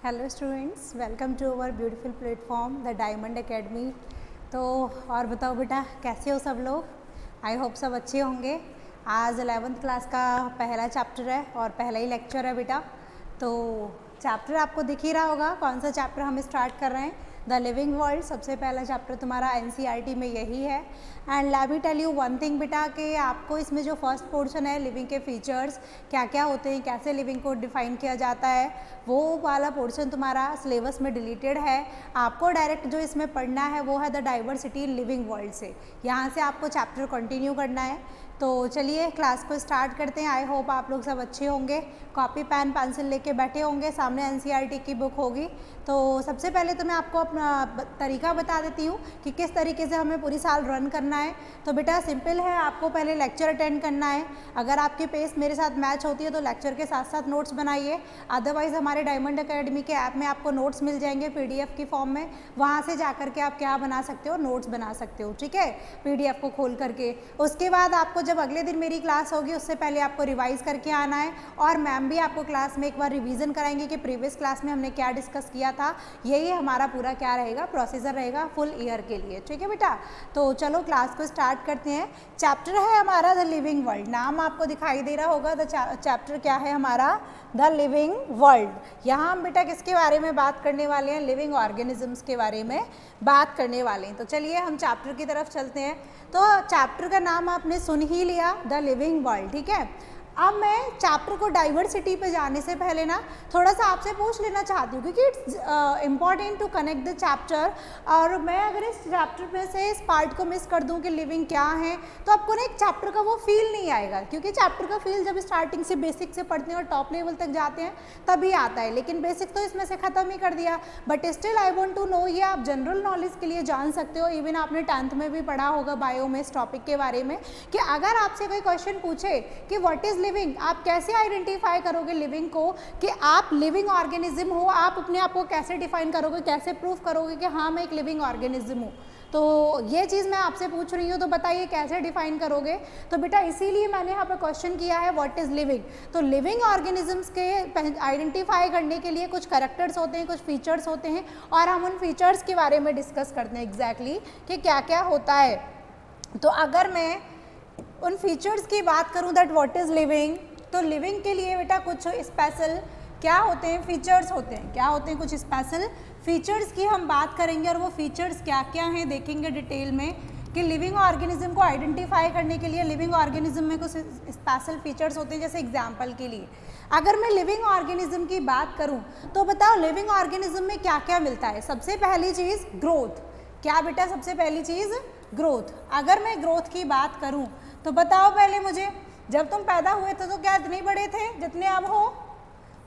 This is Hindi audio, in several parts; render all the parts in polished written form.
Hello students, welcome to our beautiful platform the Diamond Academy. तो और बताओ बेटा, कैसे हो सब लोग? आई होप सब अच्छे होंगे। आज 11th क्लास का पहला चैप्टर है और पहला ही लेक्चर है बेटा। तो चैप्टर आपको दिख ही रहा होगा कौन सा चैप्टर हम स्टार्ट कर रहे हैं। द लिविंग वर्ल्ड सबसे पहला चैप्टर तुम्हारा NCERT में यही है। And let me tell you one thing बेटा, कि आपको इसमें जो फर्स्ट पोर्शन है लिविंग के फीचर्स क्या क्या होते हैं, कैसे लिविंग को डिफाइन किया जाता है, वो वाला पोर्शन तुम्हारा सिलेबस में डिलीटेड है। आपको डायरेक्ट जो इसमें पढ़ना है वो है the diversity in living world से। यहाँ से आपको चैप्टर कंटिन्यू करना है। तो चलिए क्लास को स्टार्ट करते हैं। आई होप आप लोग सब अच्छे होंगे, कॉपी पेन पेंसिल लेके बैठे होंगे, सामने NCERT की बुक होगी। तो सबसे पहले तो मैं आपको अपना तरीका बता देती हूँ कि किस तरीके से हमें पूरी साल रन करना है। तो बेटा सिंपल है, आपको पहले लेक्चर अटेंड करना है। अगर आपकी पेस मेरे साथ मैच होती है तो लेक्चर के साथ साथ नोट्स बनाइए। अदरवाइज़ हमारे डायमंड एकेडमी के ऐप में आपको नोट्स मिल जाएंगे PDF की फॉर्म में। वहाँ से जा करके आप क्या बना सकते हो, नोट्स बना सकते हो, ठीक है, PDF को खोल करके। उसके बाद आपको जब अगले दिन मेरी क्लास होगी उससे पहले आपको रिवाइज करके आना है, और मैम भी आपको क्लास में एक बार रिवीजन कराएंगे कि प्रीवियस क्लास में हमने क्या डिस्कस किया था। यही हमारा पूरा क्या रहेगा, प्रोसीजर रहेगा फुल ईयर के लिए, ठीक है बेटा। तो चलो क्लास को स्टार्ट करते हैं। चैप्टर है हमारा द लिविंग वर्ल्ड। नाम आपको दिखाई दे रहा होगा, द चैप्टर क्या है हमारा, द लिविंग वर्ल्ड। यहाँ हम बेटा किसके बारे में बात करने वाले हैं, लिविंग ऑर्गेनिजम्स के बारे में बात करने वाले हैं। तो चलिए हम चैप्टर की तरफ चलते हैं। तो चैप्टर का नाम आपने सुन ही लिया, द लिविंग वर्ल्ड, ठीक है। अब मैं चैप्टर को डाइवर्सिटी पे जाने से पहले ना थोड़ा सा आपसे पूछ लेना चाहती हूँ, क्योंकि it's important to connect the chapter. और मैं अगर इस चैप्टर में से इस पार्ट को मिस कर दूँ कि लिविंग क्या है, तो आपको ना एक चैप्टर का वो फील नहीं आएगा। क्योंकि चैप्टर का फील जब स्टार्टिंग से बेसिक से पढ़ते हैं और टॉप लेवल तक जाते हैं तभी आता है, लेकिन बेसिक तो इसमें से ख़त्म ही कर दिया। But still I want to know, ये आप जनरल नॉलेज के लिए जान सकते हो। इवन आपने 10th में भी पढ़ा होगा बायो में इस टॉपिक के बारे में, कि अगर आपसे कोई क्वेश्चन पूछे कि व्हाट इज लिविंग, आप कैसे आइडेंटिफाई करोगे लिविंग को, कि आप लिविंग ऑर्गेनिज्म हो, आप अपने आप को कैसे डिफाइन करोगे, कैसे प्रूव करोगे कि हाँ मैं एक लिविंग ऑर्गेनिज्म हूँ। तो ये चीज़ मैं आपसे पूछ रही हूँ, तो बताइए कैसे डिफाइन करोगे। तो बेटा इसीलिए मैंने यहाँ पर क्वेश्चन किया है व्हाट इज लिविंग। तो लिविंग ऑर्गेनिजम्स के आइडेंटिफाई करने के लिए कुछ कैरेक्टर्स होते हैं, कुछ फीचर्स होते हैं, और हम उन फीचर्स के बारे में डिस्कस करते हैं एग्जैक्टली कि क्या क्या होता है। तो अगर मैं उन फीचर्स की बात करूं दैट व्हाट इज़ लिविंग, तो लिविंग के लिए बेटा कुछ स्पेशल क्या होते हैं, फीचर्स होते हैं। क्या होते हैं, कुछ स्पेशल फीचर्स की हम बात करेंगे, और वो फीचर्स क्या क्या हैं देखेंगे डिटेल में, कि लिविंग ऑर्गेनिज्म को आइडेंटिफाई करने के लिए लिविंग ऑर्गेनिज्म में कुछ स्पेशल फीचर्स होते हैं। जैसे एग्जाम्पल के लिए अगर मैं लिविंग ऑर्गेनिज्म की बात करूं, तो बताओ लिविंग ऑर्गेनिज्म में क्या क्या मिलता है। सबसे पहली चीज़ ग्रोथ। क्या बेटा, सबसे पहली चीज़ ग्रोथ। अगर मैं ग्रोथ की बात करूं तो बताओ पहले मुझे, जब तुम पैदा हुए थे तो क्या इतने बड़े थे जितने अब हो?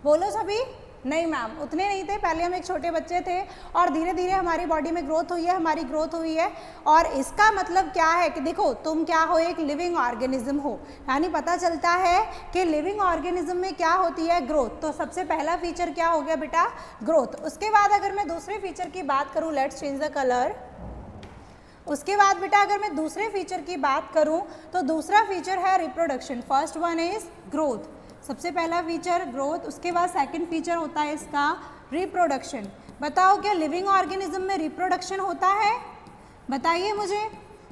बोलो सभी। नहीं मैम, उतने नहीं थे। पहले हम एक छोटे बच्चे थे और धीरे धीरे हमारी बॉडी में ग्रोथ हुई है, हमारी ग्रोथ हुई है। और इसका मतलब क्या है कि देखो तुम क्या हो, एक लिविंग ऑर्गेनिज्म हो। यानी पता चलता है कि लिविंग ऑर्गेनिज्म में क्या होती है, ग्रोथ। तो सबसे पहला फीचर क्या हो गया बेटा, ग्रोथ। उसके बाद अगर मैं दूसरे फीचर की बात करूँ, लेट्स चेंज द कलर। उसके बाद बेटा अगर मैं दूसरे फीचर की बात करूं तो दूसरा फीचर है reproduction. First one is growth, सबसे पहला फीचर ग्रोथ। उसके बाद सेकंड फीचर होता है इसका रिप्रोडक्शन। बताओ क्या लिविंग ऑर्गेनिज्म में रिप्रोडक्शन होता है? बताइए मुझे।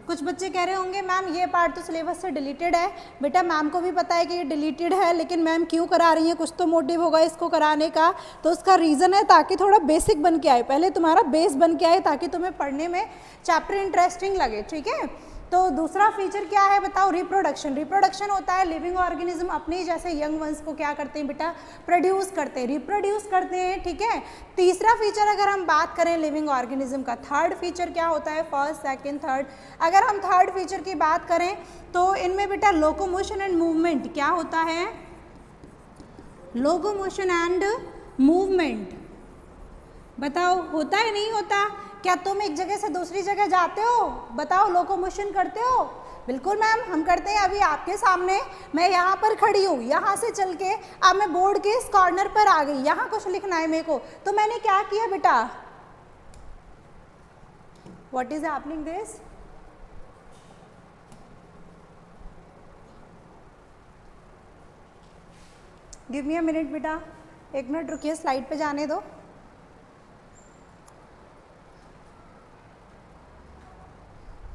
कुछ बच्चे कह रहे होंगे मैम ये पार्ट तो सिलेबस से डिलीटेड है। बेटा मैम को भी पता है कि ये डिलीटेड है, लेकिन मैम क्यों करा रही हैं, कुछ तो मोटिव होगा इसको कराने का। तो उसका रीज़न है ताकि थोड़ा बेसिक बन के आए, पहले तुम्हारा बेस बन के आए, ताकि तुम्हें पढ़ने में चैप्टर इंटरेस्टिंग लगे, ठीक है। तो दूसरा फीचर क्या है बताओ, रिप्रोडक्शन। रिप्रोडक्शन होता है लिविंग ऑर्गेनिज्म अपने जैसे यंग वंस को क्या करते हैं बेटा, प्रोड्यूस करते हैं, रिप्रोड्यूस करते हैं, ठीक है। तीसरा फीचर अगर हम बात करें लिविंग ऑर्गेनिज्म का, थर्ड फीचर क्या होता है, फर्स्ट सेकंड थर्ड। अगर हम थर्ड फीचर की बात करें तो इनमें बेटा लोकोमोशन एंड मूवमेंट क्या होता है, लोकोमोशन एंड मूवमेंट। बताओ होता है नहीं होता? क्या तुम एक जगह से दूसरी जगह जाते हो? बताओ लोकोमोशन करते हो? बिल्कुल मैम हम करते हैं। अभी आपके सामने मैं यहाँ पर खड़ी हूँ, यहाँ से चल के अब मैं बोर्ड के इस कॉर्नर पर आ गई, यहाँ कुछ लिखना है मेरे को, तो मैंने क्या किया बेटा, what is happening this, give me a minute बेटा, एक मिनट रुकिए, स्लाइड पे जाने दो।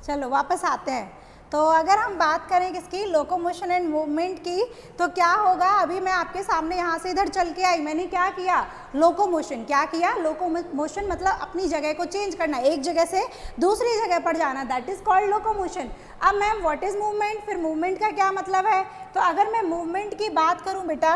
चलो वापस आते हैं। तो अगर हम बात करें किसकी, लोकोमोशन एंड मूवमेंट की, तो क्या होगा, अभी मैं आपके सामने यहाँ से इधर चल के आई, मैंने क्या किया, लोकोमोशन। क्या किया, लोकोमोशन मतलब अपनी जगह को चेंज करना, एक जगह से दूसरी जगह पर जाना, दैट इज कॉल्ड लोकोमोशन। अब मैम व्हाट इज मूवमेंट, फिर मूवमेंट का क्या मतलब है। तो अगर मैं मूवमेंट की बात करूँ बेटा,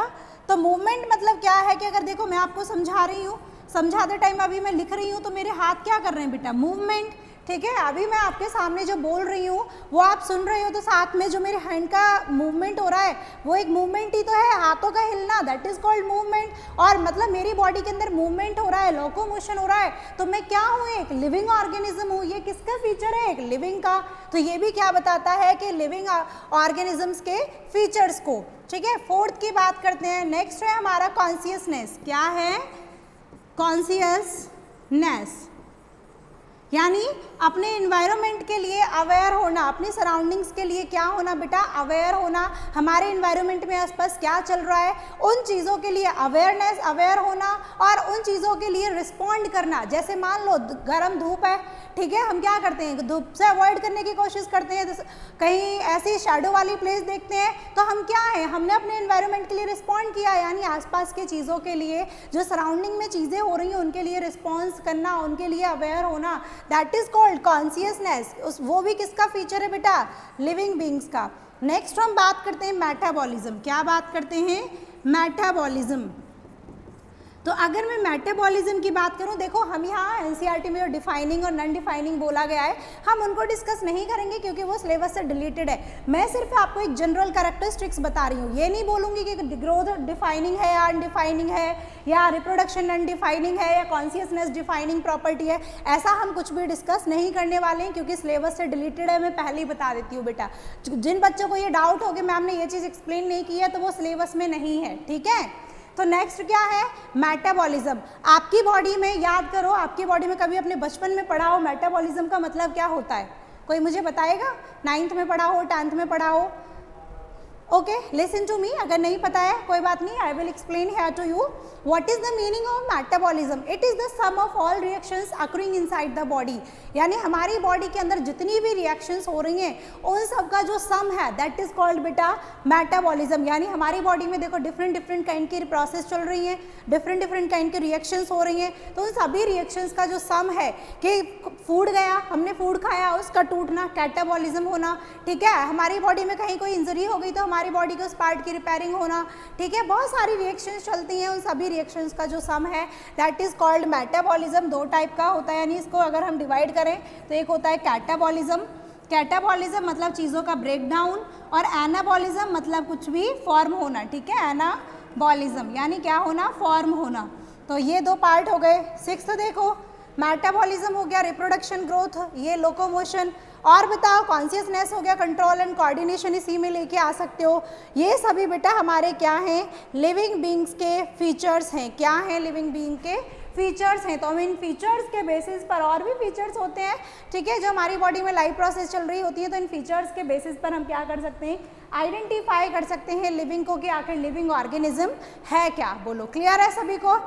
तो मूवमेंट मतलब क्या है कि अगर देखो मैं आपको समझा रही हूँ, समझाते टाइम अभी मैं लिख रही हूँ, तो मेरे हाथ क्या कर रहे हैं बेटा, मूवमेंट। ठीक है, अभी मैं आपके सामने जो बोल रही हूँ वो आप सुन रहे हो, तो साथ में जो मेरे हैंड का मूवमेंट हो रहा है वो एक मूवमेंट ही तो है, हाथों का हिलना, दैट इज कॉल्ड मूवमेंट। और मतलब मेरी बॉडी के अंदर मूवमेंट हो रहा है, लोकोमोशन हो रहा है, तो मैं क्या हूँ, एक लिविंग ऑर्गेनिज्म हूँ। ये किसका फीचर है, एक लिविंग का। तो ये भी क्या बताता है कि लिविंग ऑर्गेनिजम्स के फीचर्स को। ठीक है, फोर्थ की बात करते हैं। नेक्स्ट है हमारा कॉन्शियसनेस। क्या है, कॉन्शियसनेस यानी अपने इन्वायरमेंट के लिए अवेयर होना, अपनी सराउंडिंग्स के लिए क्या होना बेटा, अवेयर होना। हमारे इन्वायरमेंट में आसपास क्या चल रहा है उन चीज़ों के लिए अवेयरनेस, अवेयर होना, और उन चीज़ों के लिए रिस्पॉन्ड करना। जैसे मान लो गर्म धूप है, ठीक है, हम क्या करते हैं, धूप से अवॉइड करने की कोशिश करते हैं। कहीं ऐसी शैडो वाली प्लेस देखते हैं तो हम क्या है, हमने अपने इन्वायरमेंट के लिए रिस्पॉन्ड किया, यानी आसपास के चीज़ों के लिए, जो सराउंडिंग में चीज़ें हो रही हैं उनके लिए रिस्पॉन्स करना, उनके लिए अवेयर होना, दैट इज कॉल्ड कॉन्शियसनेस। वो भी किसका फीचर है बेटा, लिविंग बींग्स का। नेक्स्ट हम बात करते हैं मेटाबॉलिज्म। क्या बात करते हैं, मेटाबॉलिज्म। तो अगर मैं मेटाबॉलिज्म की बात करूं, देखो हम यहाँ एनसीईआरटी में जो डिफाइनिंग और नॉन डिफाइनिंग बोला गया है हम उनको डिस्कस नहीं करेंगे क्योंकि वो सिलेबस से डिलीटेड है। मैं सिर्फ आपको एक जनरल कैरेक्टरिस्टिक्स बता रही हूँ। ये नहीं बोलूँगी कि ग्रोथ डिफाइनिंग है या अनडिफाइनिंग है, या रिप्रोडक्शन अनडिफाइनिंग है, या कॉन्शियसनेस डिफाइनिंग प्रॉपर्टी है। ऐसा हम कुछ भी डिस्कस नहीं करने वाले हैं क्योंकि सिलेबस से डिलीटेड है। मैं पहले ही बता देती हूँ बेटा, जिन बच्चों को ये डाउट हो कि मैम ने ये चीज़ एक्सप्लेन नहीं की है तो वो सिलेबस में नहीं है। ठीक है, तो नेक्स्ट क्या है, मेटाबॉलिज्म। आपकी बॉडी में, याद करो, आपकी बॉडी में कभी अपने बचपन में पढ़ा हो मेटाबॉलिज्म का मतलब क्या होता है, कोई मुझे बताएगा, 9th में पढ़ा हो, 10th में पढ़ा हो। ओके, लिसन टू मी, अगर नहीं पता है कोई बात नहीं, I will explain here to you what is the meaning of metabolism. It is the sum of all reactions occurring inside the body, यानी हमारी बॉडी के अंदर जितनी भी रिएक्शंस हो रही हैं उन सब का जो सम है दैट इज कॉल्ड बेटा मेटाबॉलिज्म। यानी हमारी बॉडी में देखो डिफरेंट डिफरेंट काइंड की प्रोसेस चल रही हैं, डिफरेंट डिफरेंट काइंड की रिएक्शंस हो रही हैं, तो उन सभी रिएक्शंस का जो सम है कि फूड गया, हमने फूड खाया, उसका टूटना, कैटाबॉलिज्म होना। ठीक है, हमारी बॉडी में कहीं कोई इंजरी हो गई तो हमारी बॉडी के उस पार्ट की रिपेयरिंग होना। ठीक है, बहुत सारी रिएक्शंस चलती हैं, उन सभी रिएक्शंस का जो सम है दैट इज कॉल्ड मेटाबॉलिज्म। दो टाइप का होता है, यानी इसको अगर हम डिवाइड करें तो एक होता है कैटाबॉलिज्म। कैटाबॉलिज्म मतलब चीज़ों का ब्रेकडाउन, और एनाबॉलिज्म मतलब कुछ भी फॉर्म होना। ठीक है, एनाबॉलिज्म यानी क्या होना, फॉर्म होना। तो ये दो पार्ट हो गए। 6th देखो, मेटाबॉलिज्म हो गया रिप्रोडक्शन, ग्रोथ, ये लोकोमोशन। और बताओ, कॉन्शियसनेस हो गया कंट्रोल एंड कोऑर्डिनेशन, इसी में लेके आ सकते हो। ये सभी बेटा हमारे क्या हैं, लिविंग बींग्स के फीचर्स हैं। क्या हैं, लिविंग बींग के फीचर्स हैं। तो हम इन फीचर्स के बेसिस पर, और भी फीचर्स होते हैं, ठीक है, जो हमारी बॉडी में लाइफ प्रोसेस चल रही होती है, तो इन फीचर्स के बेसिस पर हम क्या कर सकते हैं, आइडेंटिफाई कर सकते हैं लिविंग को कि आखिर लिविंग ऑर्गेनिज्म है क्या। बोलो, क्लियर है सभी को।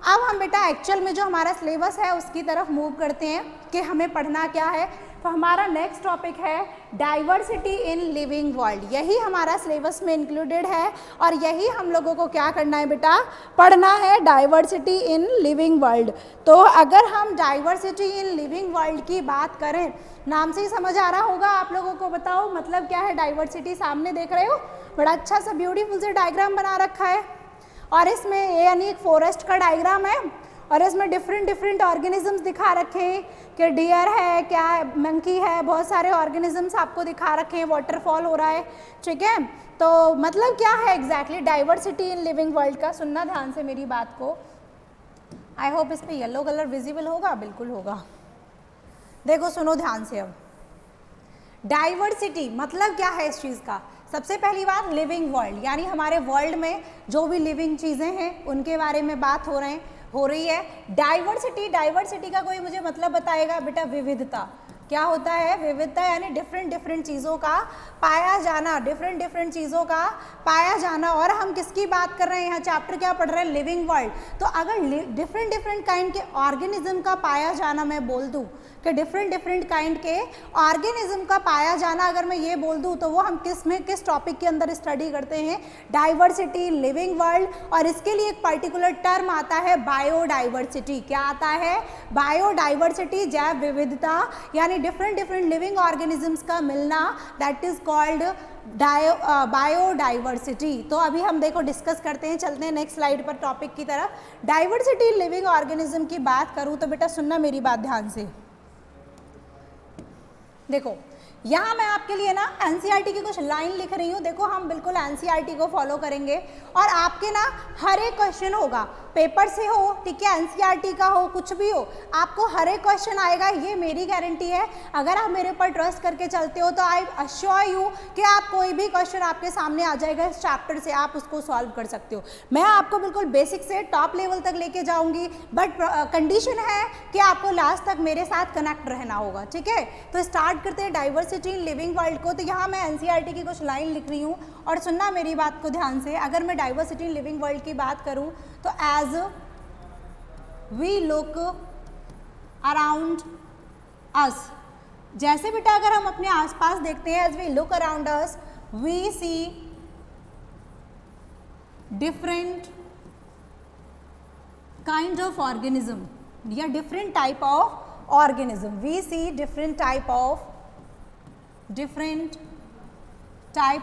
अब हम बेटा एक्चुअल में जो हमारा सिलेबस है उसकी तरफ मूव करते हैं कि हमें पढ़ना क्या है। तो हमारा नेक्स्ट टॉपिक है डाइवर्सिटी इन लिविंग वर्ल्ड। यही हमारा सिलेबस में इंक्लूडेड है और यही हम लोगों को क्या करना है बेटा, पढ़ना है, डाइवर्सिटी इन लिविंग वर्ल्ड। तो अगर हम डाइवर्सिटी इन लिविंग वर्ल्ड की बात करें, नाम से ही समझ आ रहा होगा आप लोगों को, बताओ मतलब क्या है डाइवर्सिटी। सामने देख रहे हो, बड़ा अच्छा सा ब्यूटीफुल से डायग्राम बना रखा है, और इसमें ये यानी एक फॉरेस्ट का डायग्राम है, और इसमें डिफरेंट डिफरेंट ऑर्गेनिजम्स दिखा रखे हैं कि डियर है, क्या मंकी है, बहुत सारे ऑर्गेनिजम्स आपको दिखा रखे हैं, वाटरफॉल हो रहा है। ठीक है, तो मतलब क्या है exactly diversity in living world का। सुनना ध्यान से मेरी बात को, आई होप इस पे येलो कलर विजिबल होगा, बिल्कुल होगा। देखो सुनो ध्यान से, अब डाइवर्सिटी मतलब क्या है इस चीज़ का। सबसे पहली बात, लिविंग वर्ल्ड, यानी हमारे वर्ल्ड में जो भी लिविंग चीज़ें हैं उनके बारे में बात हो रही है। डाइवर्सिटी, डाइवर्सिटी का कोई मुझे मतलब बताएगा बेटा, विविधता। क्या होता है? विविधता यानी डिफरेंट डिफरेंट चीज़ों का पाया जाना, डिफरेंट डिफरेंट चीज़ों का पाया जाना। और हम किसकी बात कर रहे हैं? यहाँ चैप्टर क्या पढ़ रहे हैं? Living world. तो अगर डिफरेंट डिफरेंट काइंड के ऑर्गेनिज्म का पाया जाना मैं बोल दूँ कि डिफरेंट डिफरेंट काइंड के ऑर्गेनिज्म का पाया जाना, अगर मैं ये बोल दूँ तो वो हम किस टॉपिक के अंदर स्टडी करते हैं? Diversity, living world. और इसके लिए एक पर्टिकुलर टर्म आता है बायोडाइवर्सिटी। क्या आता है? बायोडाइवर्सिटी, जैव विविधता, यानी डिफरेंट डिफरेंट लिविंग ऑर्गेनिजम्स का मिलना, दैट इज कॉल्ड बायोडाइवर्सिटी। तो अभी हम देखो डिस्कस करते हैं, चलते हैं नेक्स्ट स्लाइड पर टॉपिक की तरफ। डाइवर्सिटी लिविंग ऑर्गेनिज्म की बात करूं तो बेटा सुनना मेरी बात ध्यान से। देखो यहाँ मैं आपके लिए ना एनसीईआरटी की कुछ लाइन लिख रही हूँ। देखो हम बिल्कुल एनसीईआरटी को फॉलो करेंगे और आपके ना हर एक क्वेश्चन होगा, पेपर से हो, ठीक है, एनसीईआरटी का हो, कुछ भी हो, आपको हर एक क्वेश्चन आएगा, ये मेरी गारंटी है। अगर आप मेरे ऊपर ट्रस्ट करके चलते हो तो आई अश्योर यू कि आप कोई भी क्वेश्चन आपके सामने आ जाएगा इस चैप्टर से, आप उसको सॉल्व कर सकते हो। मैं आपको बिल्कुल बेसिक से टॉप लेवल तक लेके जाऊँगी, बट कंडीशन है कि आपको लास्ट तक मेरे साथ कनेक्ट रहना होगा, ठीक है। तो स्टार्ट करते हैं डाइवर्सिटी इन लिविंग वर्ल्ड को। तो यहाँ मैं एनसीईआरटी की कुछ लाइन लिख रही हूँ और सुनना मेरी बात को ध्यान से। अगर मैं डाइवर्सिटी इन लिविंग वर्ल्ड की बात करूँ तो as we look around us, जैसे बेटा अगर हम अपने आसपास देखते हैं, as we look around us we see different kind of organism या different type of organism, we see different type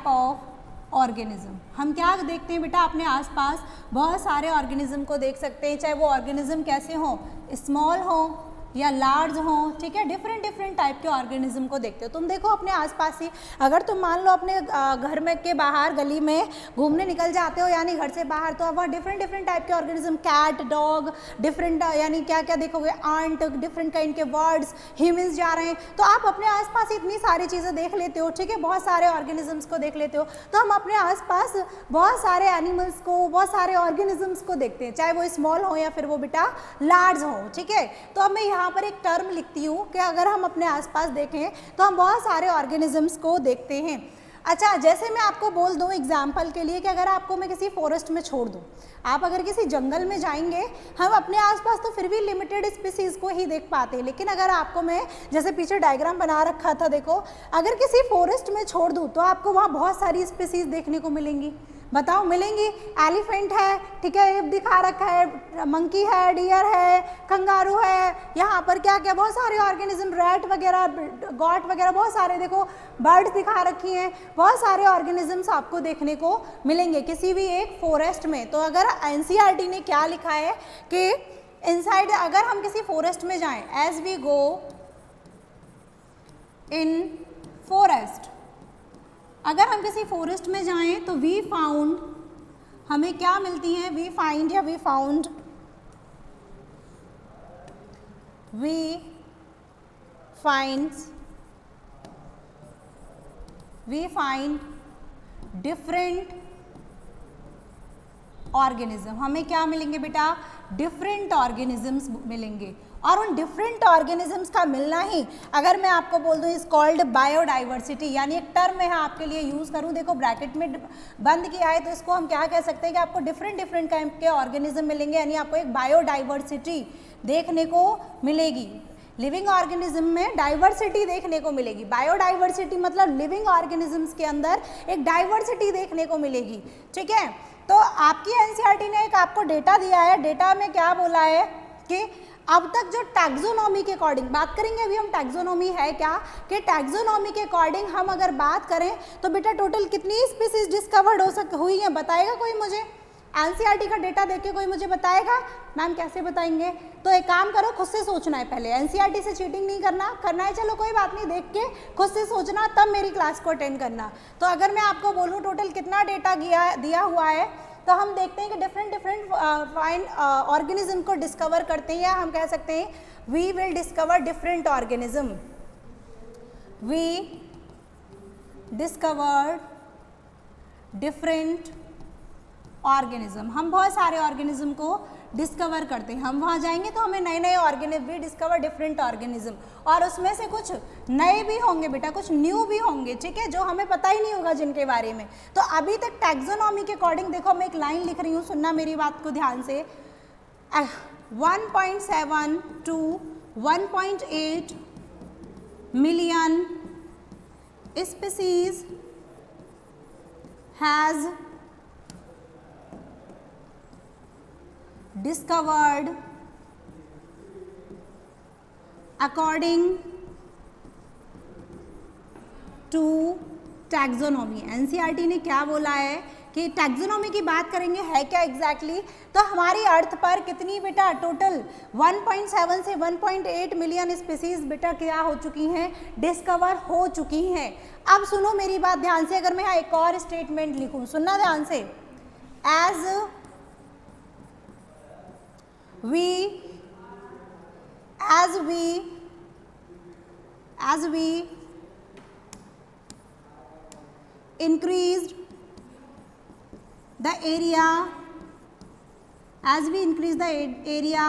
of organism. हम क्या देखते हैं बेटा अपने आसपास? बहुत सारे ऑर्गेनिज्म को देख सकते हैं, चाहे वो ऑर्गेनिज्म कैसे हो, स्मॉल हो या लार्ज हो, ठीक है, डिफरेंट डिफरेंट टाइप के ऑर्गेनिज्म को देखते हो। तुम देखो अपने आसपास ही, अगर तुम मान लो अपने घर में के बाहर गली में घूमने निकल जाते हो, यानी घर से बाहर, तो अब वहाँ डिफरेंट डिफरेंट टाइप के ऑर्गेनिज्म, कैट, डॉग, डिफरेंट यानी क्या क्या देखोगे, आंट, डिफरेंट काइंड के बर्ड्स, ह्यूमन्स जा रहे हैं, तो आप अपने आसपास इतनी सारी चीज़ें देख लेते हो, ठीक है, बहुत सारे ऑर्गेनिजम्स को देख लेते हो। तो हम अपने आसपास बहुत सारे एनिमल्स को, बहुत सारे ऑर्गेनिजम्स को देखते हैं, चाहे वो स्मॉल हो या फिर वो बेटा लार्ज हो, ठीक है। तो अब मैं यहाँ पर एक टर्म लिखती हूँ कि अगर हम अपने आसपास देखें तो हम बहुत सारे ऑर्गेनिजम्स को देखते हैं। अच्छा, जैसे मैं आपको बोल दूँ एग्जाम्पल के लिए कि अगर आपको मैं किसी फॉरेस्ट में छोड़ दूँ, आप अगर किसी जंगल में जाएंगे, हम अपने आसपास तो फिर भी लिमिटेड स्पीसीज़ को ही देख पाते हैं, लेकिन अगर आपको मैं जैसे पीछे डायग्राम बना रखा था, देखो, अगर किसी फॉरेस्ट में छोड़ दूँ तो आपको वहाँ बहुत सारी स्पीसीज़ देखने को मिलेंगी। बताओ, मिलेंगी? एलिफेंट है, ठीक है, हिप दिखा रखा है, मंकी है, डियर है, कंगारू है, यहाँ पर क्या क्या बहुत सारे ऑर्गेनिज्म, रैट वगैरह, गॉट वगैरह, बहुत सारे देखो बर्ड्स दिखा रखी हैं, बहुत सारे ऑर्गेनिजम्स आपको देखने को मिलेंगे किसी भी एक फॉरेस्ट में। तो अगर एनसीईआरटी ने क्या लिखा है कि इनसाइड, अगर हम किसी फॉरेस्ट में जाएं, as we go in forest, अगर हम किसी फॉरेस्ट में जाएं तो वी फाउंड, हमें क्या मिलती हैं? वी फाइंड या we found, we find different organism. हमें क्या मिलेंगे बेटा? डिफरेंट ऑर्गेनिजम्स मिलेंगे। और उन डिफरेंट ऑर्गेनिजम्स का मिलना ही, अगर मैं आपको बोल दूँ, इज कॉल्ड बायोडाइवर्सिटी, यानी एक टर्म मैं आपके लिए यूज़ करूँ, देखो ब्रैकेट में बंद किया है, तो इसको हम क्या कह सकते हैं कि आपको डिफरेंट डिफरेंट टाइप के ऑर्गेनिज्म मिलेंगे, यानी आपको एक बायोडाइवर्सिटी देखने को मिलेगी। लिविंग ऑर्गेनिज्म में डाइवर्सिटी देखने को मिलेगी। बायोडाइवर्सिटी मतलब लिविंग ऑर्गेनिजम्स के अंदर एक डाइवर्सिटी देखने को मिलेगी, ठीक है। तो आपकी एनसीईआरटी ने एक आपको डेटा दिया है, डेटा में क्या बोला है कि अब तक जो टैक्सोनॉमी के अकॉर्डिंग बात करेंगे, अभी हम टैक्सोनॉमी है क्या, कि टैक्सोनॉमी के अकॉर्डिंग हम अगर बात करें तो बेटा टोटल कितनी स्पीसीज डिस्कवर्ड हुई हैं? बताएगा कोई मुझे? एनसीईआरटी का डेटा देख के कोई मुझे बताएगा? मैम कैसे बताएंगे? तो एक काम करो, खुद से सोचना है पहले, एनसीईआरटी से चीटिंग नहीं करना है, चलो कोई बात नहीं, देख के खुद से सोचना, तब मेरी क्लास को अटेंड करना। तो अगर मैं आपको बोलूँ टोटल कितना डेटा दिया हुआ है, तो हम देखते हैं कि डिफरेंट फाइन ऑर्गेनिज्म को डिस्कवर करते हैं, या हम कह सकते हैं we will discover different organism, we discovered different organism, हम बहुत सारे ऑर्गेनिज्म को डिस्कवर करते हैं। हम वहाँ जाएंगे तो हमें नए नए organism, we discover different organism, और उसमें से कुछ नए भी होंगे बेटा, कुछ न्यू भी होंगे, ठीक है, जो हमें पता ही नहीं होगा जिनके बारे में। तो अभी तक टैक्सोनॉमी के अकॉर्डिंग देखो, मैं एक लाइन लिख रही हूँ, सुनना मेरी बात को ध्यान से। 1.7 to 1.8 million species has discovered according to taxonomy. NCERT ने क्या बोला है कि टैक्सोनॉमी की बात करेंगे, है क्या एग्जैक्टली तो हमारी अर्थ पर कितनी बेटा टोटल 1.7 से 1.8 मिलियन स्पीसीज बेटा क्या हो चुकी हैं, डिस्कवर हो चुकी हैं। अब सुनो मेरी बात ध्यान से, अगर मैं यहाँ एक और स्टेटमेंट लिखूं, सुनना ध्यान से, as we increased the area,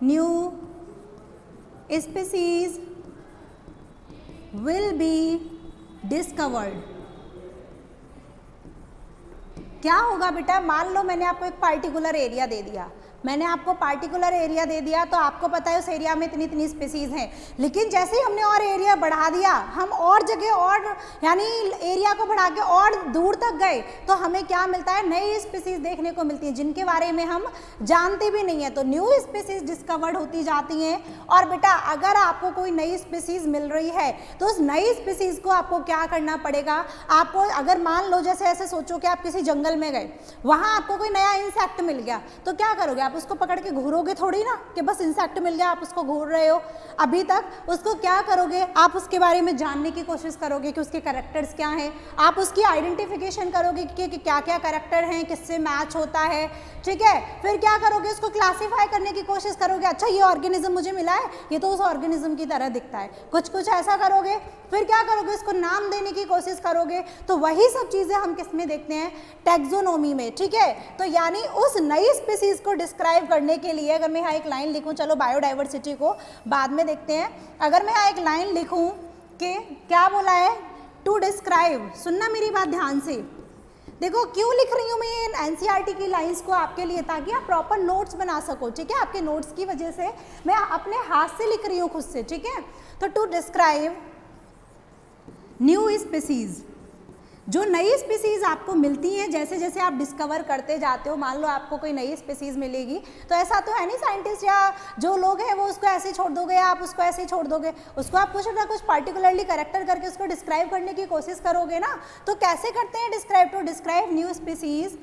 new species will be discovered। क्या होगा बेटा, मान लो मैंने आपको एक पार्टिकुलर एरिया दे दिया, तो आपको पता है उस एरिया में इतनी इतनी स्पीसीज हैं, लेकिन जैसे ही हमने और एरिया बढ़ा दिया, हम और जगह और यानी एरिया को बढ़ा के और दूर तक गए, तो हमें क्या मिलता है, नई स्पीसीज देखने को मिलती है जिनके बारे में हम जानते भी नहीं है। तो न्यू स्पीसीज डिस्कवर्ड होती जाती हैं। और बेटा अगर आपको कोई नई स्पीसीज मिल रही है तो उस नई स्पीसीज को आपको क्या करना पड़ेगा, आपको अगर मान लो जैसे ऐसे सोचो कि आप किसी जंगल में गए, वहाँ आपको कोई नया इंसेक्ट मिल गया, तो क्या करोगे, आप उसको पकड़ के घूरोगे थोड़ी ना कि बस इंसेक्ट मिल गया आप उसको घूर रहे हो। अभी तक उसको क्या करोगे, आप उसके बारे में जानने की कोशिश करोगे कि उसके कैरेक्टर्स क्या हैं, आप उसकी आइडेंटिफिकेशन करोगे कि क्या क्या कैरेक्टर हैं, किससे मैच होता है, ठीक है। फिर क्या करोगे, उसको क्लासीफाई करने की कोशिश करोगे, अच्छा ये ऑर्गेनिज्म मुझे मिला है, ये तो उस ऑर्गेनिज्म की तरह दिखता है, कुछ ऐसा करोगे। फिर क्या करोगे, उसको नाम देने की कोशिश करोगे। तो वही सब चीज़ें हम किस में देखते हैं, टैक्सोनॉमी में, ठीक है। तो यानी उस नई स्पीसीज को डिस्क्राइब करने के लिए अगर मैं यहाँ एक लाइन लिखूँ, चलो बायोडाइवर्सिटी को बाद में देखते हैं, अगर मैं यहाँ एक लाइन लिखूँ कि क्या बोला है, टू डिस्क्राइब, सुनना मेरी बात ध्यान से, देखो क्यों लिख रही हूँ मैं इन एनसीईआरटी की लाइंस को आपके लिए, ताकि आप प्रॉपर नोट्स बना सको, ठीक है। आपके नोट्स की वजह से मैं अपने हाथ से लिख रही हूँ खुद से, ठीक है। तो टू डिस्क्राइब न्यू स्पीसीज, जो नई स्पीसीज आपको मिलती हैं, जैसे जैसे आप डिस्कवर करते जाते हो, मान लो आपको कोई नई स्पीसीज मिलेगी, तो ऐसा तो है नहीं साइंटिस्ट या जो लोग हैं वो उसको ऐसे छोड़ दोगे या आप उसको ऐसे छोड़ दोगे, उसको आप कुछ ना कुछ पार्टिकुलरली कैरेक्टर करके उसको डिस्क्राइब करने की कोशिश करोगे ना। तो कैसे करते हैं describe, to describe new species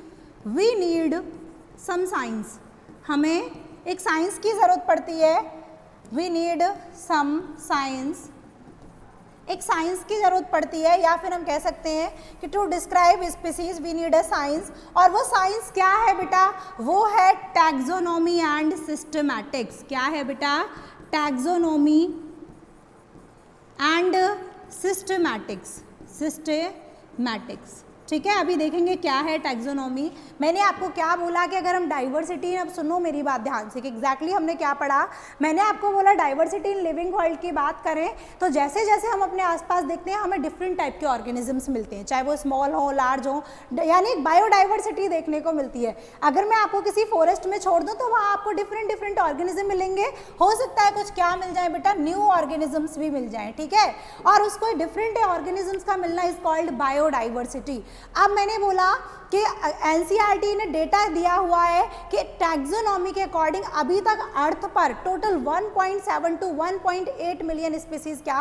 we need some science, हमें एक साइंस की ज़रूरत पड़ती है, वी नीड सम साइंस, एक साइंस की ज़रूरत पड़ती है, या फिर हम कह सकते हैं कि to describe species we need a science. और वो साइंस क्या है बेटा, वो है टैक्सोनॉमी एंड सिस्टमैटिक्स। क्या है बेटा, टैक्सोनॉमी एंड सिस्टमैटिक्स, ठीक है। अभी देखेंगे क्या है टैक्सोनॉमी। मैंने आपको क्या बोला कि अगर हम डाइवर्सिटी, अब सुनो मेरी बात ध्यान से कि एग्जैक्टली हमने क्या पढ़ा, मैंने आपको बोला डाइवर्सिटी इन लिविंग वर्ल्ड की बात करें तो जैसे जैसे हम अपने आसपास देखते हैं हमें डिफरेंट टाइप के ऑर्गेनिजम्स मिलते हैं, चाहे वो स्मॉल हो लार्ज हो, यानी बायोडाइवर्सिटी देखने को मिलती है। अगर मैं आपको किसी फॉरेस्ट में छोड़ दूँ तो वहाँ आपको डिफरेंट डिफरेंट ऑर्गेनिज्म मिलेंगे, हो सकता है कुछ क्या मिल जाए बेटा, न्यू ऑर्गेनिजम्स भी मिल जाएँ, ठीक है। और उसको डिफरेंट ऑर्गेनिजम्स का मिलना इज कॉल्ड बायोडाइवर्सिटी। अब मैंने बोला कि एनसीईआरटी ने डेटा दिया हुआ है कि टैक्सोनॉमी के अकॉर्डिंग अभी तक अर्थ पर टोटल 1.7 टू 1.8 मिलियन स्पीसीज क्या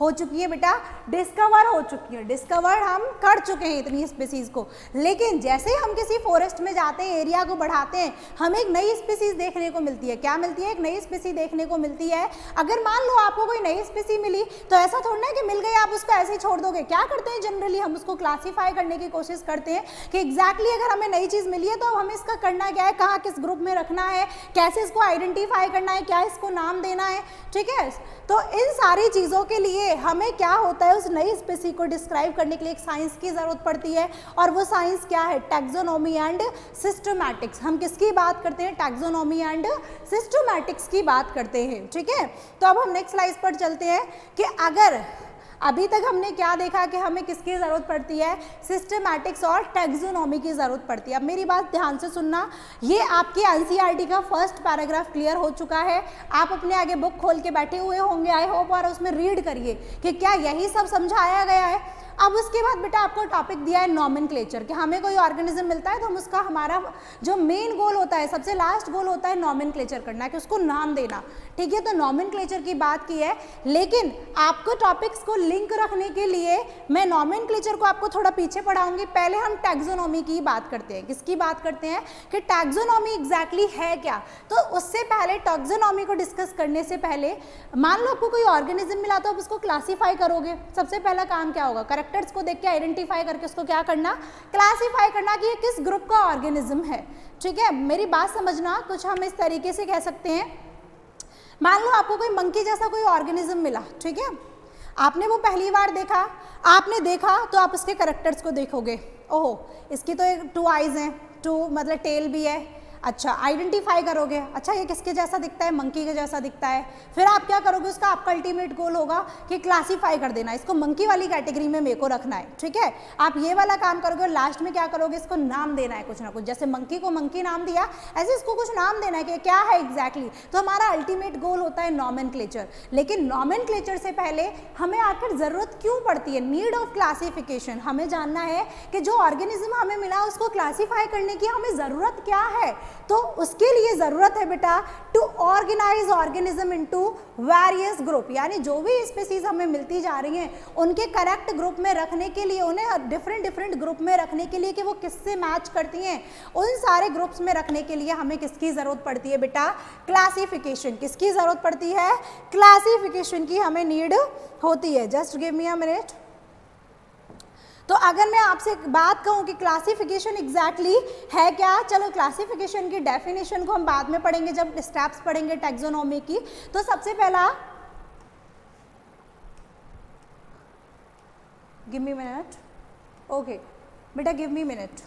हो चुकी है बेटा, डिस्कवर हो चुकी है, डिस्कवर हम कर चुके हैं इतनी स्पीसीज को। लेकिन जैसे हम किसी फॉरेस्ट में जाते हैं, एरिया को बढ़ाते हैं, हमें एक नई स्पीसीज देखने को मिलती है। क्या मिलती है, एक नई स्पीसीज देखने को मिलती है। अगर मान लो आपको कोई नई स्पीसीज मिली तो ऐसा थोड़ा ना कि मिल गई आप उसको ऐसे ही छोड़ दोगे, क्या करते हैं जनरली हम उसको क्लासीफाई करने की कोशिश करते हैं कि एग्जैक्टली अगर हमें नई चीज़ मिली है तो अब हमें इसका करना क्या है, कहाँ किस ग्रुप में रखना है, कैसे इसको आइडेंटिफाई करना है, क्या इसको नाम देना है, ठीक है। तो इन सारी चीज़ों के लिए हमें क्या होता है, उस नई स्पीसीज को डिस्क्राइब करने के लिए एक साइंस की ज़रूरत पड़ती है, और वो साइंस क्या है, टैक्सोनॉमी एंड सिस्टमैटिक्स। हम किसकी बात करते हैं, टैक्सोनॉमी एंड सिस्टमैटिक्स की बात करते हैं, ठीक है। तो अब हम नेक्स्ट स्लाइड पर चलते हैं कि अगर अभी तक हमने क्या देखा कि हमें किसकी ज़रूरत पड़ती है, सिस्टमैटिक्स और टैक्सोनॉमी की ज़रूरत पड़ती है। अब मेरी बात ध्यान से सुनना, ये आपकी एनसीईआरटी का फर्स्ट पैराग्राफ क्लियर हो चुका है, आप अपने आगे बुक खोल के बैठे हुए होंगे आई होप, और उसमें रीड करिए कि क्या यही सब समझाया गया है। अब उसके बाद बेटा आपको टॉपिक दिया है नॉमेनक्लेचर, कि हमें कोई ऑर्गेनिज्म मिलता है तो हम उसका, हमारा जो मेन गोल होता है, सबसे लास्ट गोल होता है नॉमेनक्लेचर करना, कि उसको नाम देना, ठीक है। तो नॉमेनक्लेचर की बात की है, लेकिन आपको टॉपिक्स को लिंक रखने के लिए मैं नॉमेनक्लेचर को आपको थोड़ा पीछे पढ़ाऊंगी। पहले हम टैक्सोनॉमी की बात करते हैं। किसकी बात करते हैं कि टैक्सोनॉमी एग्जैक्टली है क्या। तो उससे पहले टैक्सोनॉमी को डिस्कस करने से पहले, मान लो आपको कोई ऑर्गेनिज्म मिला तो आप उसको क्लासीफाई करोगे। सबसे पहला काम क्या होगा, कैरेक्टर्स को देख के आइडेंटिफाई करके उसको क्या करना, क्लासीफाई करना कि ये किस ग्रुप का ऑर्गेनिज्म है, ठीक है। मेरी बात समझना, कुछ हम इस तरीके से कह सकते हैं, मान लो आपको कोई मंकी जैसा कोई ऑर्गेनिज्म मिला, ठीक है, आपने वो पहली बार देखा, आपने देखा तो आप उसके कैरेक्टर्स को देखोगे, ओहो इसकी तो एक 2 आइज हैं, 2 मतलब टेल भी है, अच्छा आइडेंटिफाई करोगे, अच्छा ये किसके जैसा दिखता है, मंकी के जैसा दिखता है। फिर आप क्या करोगे, उसका आपका अल्टीमेट गोल होगा कि क्लासीफाई कर देना, इसको मंकी वाली कैटेगरी में मेरे को रखना है, ठीक है। आप ये वाला काम करोगे और लास्ट में क्या करोगे, इसको नाम देना है कुछ ना कुछ, जैसे मंकी को मंकी नाम दिया, ऐसे इसको कुछ नाम देना है कि क्या है एग्जैक्टली। तो हमारा अल्टीमेट गोल होता है नॉमेनक्लेचर। लेकिन नॉमेनक्लेचर से पहले हमें आखिर ज़रूरत क्यों पड़ती है, नीड ऑफ क्लासिफिकेशन। हमें जानना है कि जो ऑर्गेनिज्म हमें मिला उसको क्लासीफाई करने की हमें ज़रूरत क्या है। तो उसके लिए ज़रूरत है बेटा to organize organism into various group, यानी जो भी स्पीसीज हमें मिलती जा रही हैं उनके करेक्ट ग्रुप में रखने के लिए, उन्हें डिफरेंट ग्रुप में रखने के लिए कि वो किससे मैच करती हैं, उन सारे ग्रुप्स में रखने के लिए हमें किसकी ज़रूरत पड़ती है बेटा, क्लासिफिकेशन। किसकी ज़रूरत पड़ती है, क्लासिफिकेशन की हमें नीड होती है। Just give me a minute. तो अगर मैं आपसे बात कहूँ कि क्लासिफिकेशन एग्जैक्टली है क्या, चलो क्लासिफिकेशन की डेफिनेशन को हम बाद में पढ़ेंगे जब स्टेप्स पढ़ेंगे टैक्सोनॉमी की। तो सबसे पहला, गिव मी मिनट, ओके बेटा give me minute,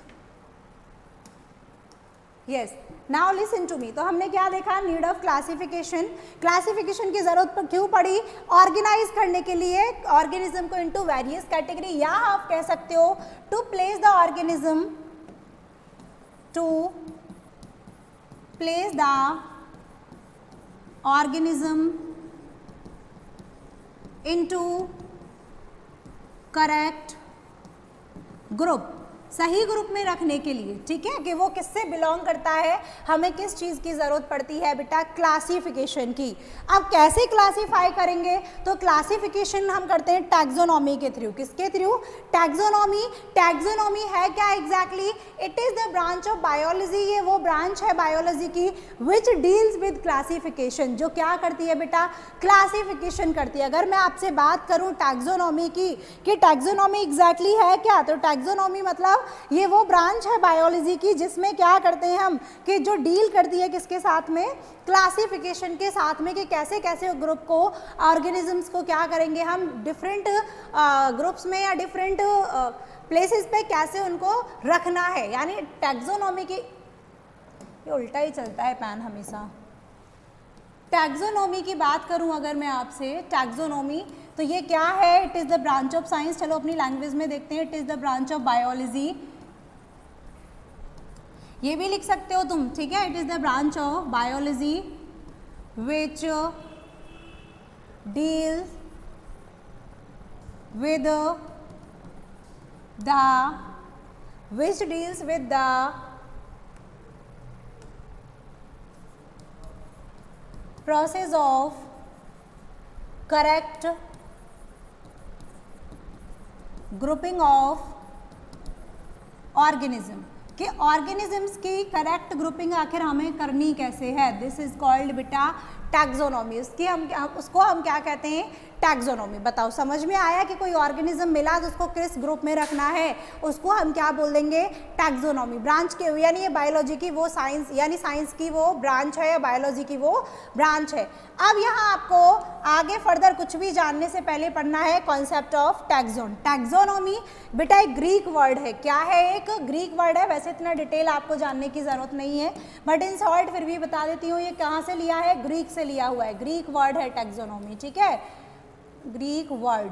yes now listen to me. तो हमने क्या देखा, नीड ऑफ क्लासिफिकेशन। क्लासिफिकेशन की जरूरत क्यों पड़ी, ऑर्गेनाइज करने के लिए ऑर्गेनिज्म को इनटू वेरियस कैटेगरी, या आप कह सकते हो to place the organism, to place the organism into correct group, सही ग्रुप में रखने के लिए, ठीक है, कि वो किससे बिलोंग करता है, हमें किस चीज़ की ज़रूरत पड़ती है बेटा, क्लासिफिकेशन की। अब कैसे क्लासीफाई करेंगे, तो क्लासिफिकेशन हम करते हैं टैक्सोनॉमी के थ्रू। किसके थ्रू, टैक्सोनॉमी। टैक्सोनॉमी है क्या exactly, it is the branch of biology, ये वो ब्रांच है बायोलॉजी की विच डील्स विद क्लासिफिकेशन, जो क्या करती है बेटा, क्लासिफिकेशन करती है। अगर मैं आपसे बात करूँ टैक्सोनॉमी की कि टैक्सोनॉमी एग्जैक्टली है क्या, तो टैक्सोनॉमी मतलब ये वो ब्रांच है बायोलॉजी की जिसमें क्या करते हैं हम, कि जो डील करती है किसके साथ में, क्लासिफिकेशन के साथ में, कि कैसे कैसे ग्रुप को, ऑर्गेनिजम्स को क्या करेंगे हम डिफरेंट ग्रुप्स में या डिफरेंट प्लेसेस पे कैसे उनको रखना है। यानी टैक्सोनॉमी की, ये उल्टा ही चलता है पैन हमेशा। टैक्सोनॉमी की बात करूं अगर मैं आपसे, टैक्सोनॉमी तो ये क्या है, it is the branch of science. चलो अपनी लैंग्वेज में देखते हैं, it is the branch of biology, ये भी लिख सकते हो तुम, ठीक है, it is the branch of biology which deals with the process of correct grouping of organism, कि ऑर्गेनिजम्स की करेक्ट ग्रुपिंग आखिर हमें करनी कैसे है, दिस इज कॉल्ड बेटा टैक्सोनॉमी। उसको हम क्या कहते हैं, टैक्सोनॉमी। बताओ समझ में आया कि कोई ऑर्गेनिज्म मिला तो उसको किस ग्रुप में रखना है, उसको हम क्या बोल देंगे, टैक्सोनॉमी। ब्रांच के यानी ये बायोलॉजी की वो साइंस यानी साइंस की वो ब्रांच है या बायोलॉजी की वो ब्रांच है। अब यहाँ आपको आगे फर्दर कुछ भी जानने से पहले पढ़ना है कॉन्सेप्ट ऑफ टैक्सोन। टैक्सोनॉमी बेटा एक ग्रीक वर्ड है। क्या है, एक ग्रीक वर्ड है। वैसे इतना डिटेल आपको जानने की जरूरत नहीं है, बट इन शॉर्ट फिर भी बता देती हूँ, ये कहाँ से लिया है, ग्रीक से लिया हुआ है। ग्रीक वर्ड है टैक्सोनॉमी, ठीक है, ग्रीक वर्ड।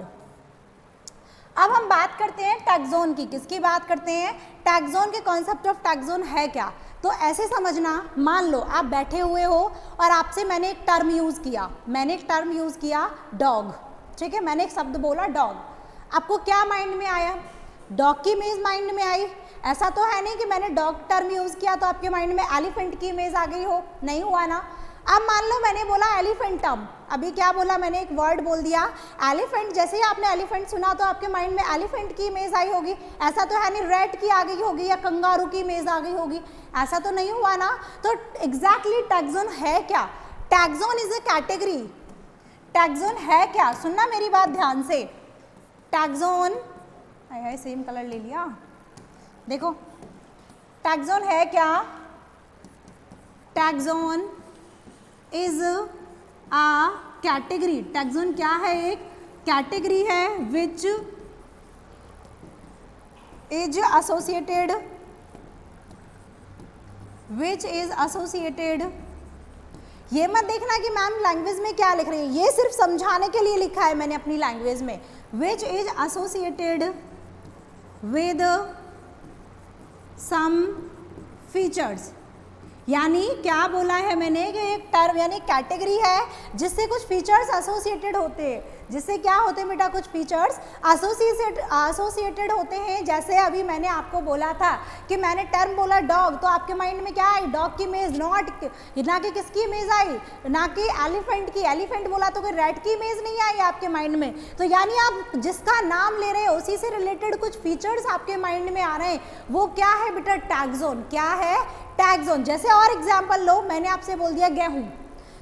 अब हम बात करते हैं टैक्सोन की। किसकी बात करते हैं, टैक्सोन के कॉन्सेप्ट ऑफ टैक्सोन है क्या। तो ऐसे समझना, मान लो आप बैठे हुए हो और आपसे मैंने एक टर्म यूज किया, डॉग, ठीक है, मैंने एक शब्द बोला डॉग। आपको क्या माइंड में आया, डॉग की इमेज माइंड में आई। ऐसा तो है नहीं कि मैंने डॉग टर्म यूज किया तो आपके माइंड में एलिफेंट की इमेज आ गई हो, नहीं हुआ ना। अब मान लो मैंने बोला एलिफेंटम, अभी क्या बोला मैंने, एक वर्ड बोल दिया एलिफेंट। जैसे ही आपने एलिफेंट सुना तो आपके माइंड में एलिफेंट की इमेज आई होगी। ऐसा तो है नहीं रैट की आ गई होगी या कंगारू की इमेज आ गई होगी, ऐसा तो नहीं हुआ ना। तो एग्जैक्टली टैक्सोन है क्या, taxon is A category. Taxon है क्या, सुनना मेरी बात ध्यान से। टैक्सोन, हाय सेम कलर ले लिया, देखो टैक्सोन है क्या, taxon is a category. Taxon क्या है, एक कैटेगरी है विच इज एसोसिएटेड। ये मत देखना कि मैम लैंग्वेज में क्या लिख रही है, ये सिर्फ समझाने के लिए लिखा है मैंने अपनी लैंग्वेज में। Which is associated with some features, यानी क्या बोला है मैंने कि एक टर्म यानी कैटेगरी है जिससे कुछ फीचर्स एसोसिएटेड होते हैं। जिससे क्या होते हैं बेटा, कुछ फीचर्स एसोसिएटेड होते हैं। जैसे अभी मैंने आपको बोला था कि मैंने टर्म बोला डॉग, तो आपके माइंड में क्या आई, डॉग की इमेज, ना कि किसकी इमेज आई, ना कि एलिफेंट की। एलिफेंट बोला तो कोई रैट की इमेज नहीं आई आपके माइंड में। तो यानी आप जिसका नाम ले रहे हैं उसी से रिलेटेड कुछ फीचर्स आपके माइंड में आ रहे हैं, वो क्या है बेटा, टैक्सोन। क्या है, टैक्सोन। जैसे और एग्जांपल लो, मैंने आपसे बोल दिया गेहूं,